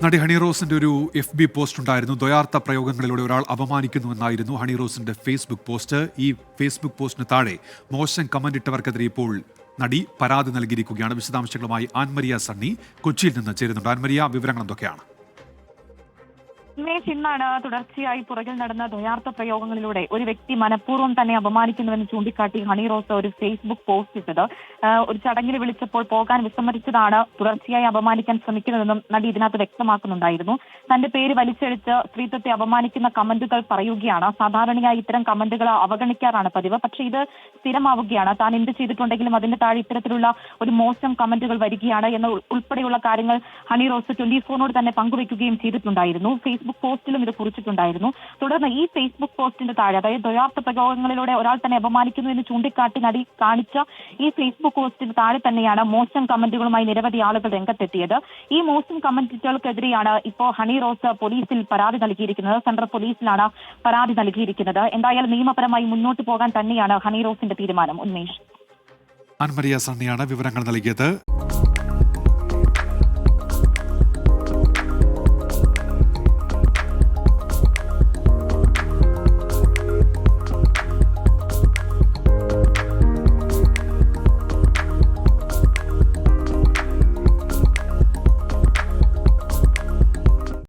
നടി ഹണി റോസിന്റെ ഒരു FB post ഉണ്ടായിരുന്നു. ദ്വയാർത്ഥ പ്രയോഗങ്ങളിലൂടെ ഒരാൾ അപമാനിക്കുന്നുവെന്നായിരുന്നു ഹണി റോസിന്റെ ഫേസ്ബുക്ക് പോസ്റ്റ്. ഈ ഫേസ്ബുക്ക് പോസ്റ്റിന് താഴെ മോശം കമന്റ് ഇട്ടവർക്കെതിരെ ഇപ്പോൾ നടി പരാതി നൽകിയിരിക്കുകയാണ്. വിശദാംശങ്ങളുമായി ആൻമരിയ സണ്ണി കൊച്ചിയിൽ നിന്ന് ചേരുന്നുണ്ട്. ആൻമരിയ, വിവരങ്ങൾ എന്തൊക്കെയാണ്? ഇന്നാണ് തുടർച്ചയായി പുറകിൽ നടന്ന ദ്വയാർത്ഥ പ്രയോഗങ്ങളിലൂടെ ഒരു വ്യക്തി മനഃപൂർവ്വം തന്നെ അപമാനിക്കുന്നുവെന്ന് ചൂണ്ടിക്കാട്ടി ഹണി റോസ് ഒരു ഫേസ്ബുക്ക് പോസ്റ്റ് ഇട്ടത്. ഒരു ചടങ്ങിന് വിളിച്ചപ്പോൾ പോകാൻ വിസമ്മതിച്ചതാണ് തുടർച്ചയായി അപമാനിക്കാൻ ശ്രമിക്കുന്നതെന്നും നടി ഇതിനകത്ത് വ്യക്തമാക്കുന്നുണ്ടായിരുന്നു. തന്റെ പേര് വലിച്ചെടുത്ത് സ്ത്രീത്വത്തെ അപമാനിക്കുന്ന കമന്റുകൾ പറയുകയാണ്. സാധാരണയായി ഇത്തരം കമന്റുകൾ അവഗണിക്കാറാണ് പതിവ്. പക്ഷേ ഇത് സ്ഥിരമാവുകയാണ്. താൻ എന്ത് ചെയ്തിട്ടുണ്ടെങ്കിലും അതിന്റെ താഴെ ഇത്തരത്തിലുള്ള ഒരു മോശം കമന്റുകൾ വരികയാണ് എന്ന ഉൾപ്പെടെയുള്ള കാര്യങ്ങൾ ഹണി റോസ് 24 തന്നെ പങ്കുവയ്ക്കുകയും ചെയ്തിട്ടുണ്ടായിരുന്നു. ഫേസ്ബുക്ക് പോസ്റ്റിലും ഇത് കുറിച്ചിട്ടുണ്ടായിരുന്നു. തുടർന്ന് ഈ ഫേസ്ബുക്ക് പോസ്റ്റിന്റെ താഴെ, അതായത് ദ്വയാർത്ഥ പ്രയോഗങ്ങളിലൂടെ ഒരാൾ തന്നെ അപമാനിക്കുന്നു എന്ന് ചൂണ്ടിക്കാട്ടി നടി കാണിച്ച ഈ ഫേസ്ബുക്ക് പോസ്റ്റിന് താഴെ തന്നെയാണ് മോശം കമന്റുകളുമായി നിരവധി ആളുകൾ രംഗത്തെത്തിയത്. ഈ മോശം കമന്റുകൾക്കെതിരെയാണ് ഇപ്പോൾ ഹണി റോസ് പോലീസിൽ പരാതി നൽകിയിരിക്കുന്നത്. സെൻട്രൽ പോലീസിലാണ് പരാതി നൽകിയിരിക്കുന്നത്. എന്തായാലും നിയമപരമായി മുന്നോട്ട് പോകാൻ തന്നെയാണ് ഹണി റോസിന്റെ തീരുമാനം. ഉന്മേഷ്. ആൻമരിയ സണ്ണിയാണ് വിവരങ്ങൾ നൽകിയത്.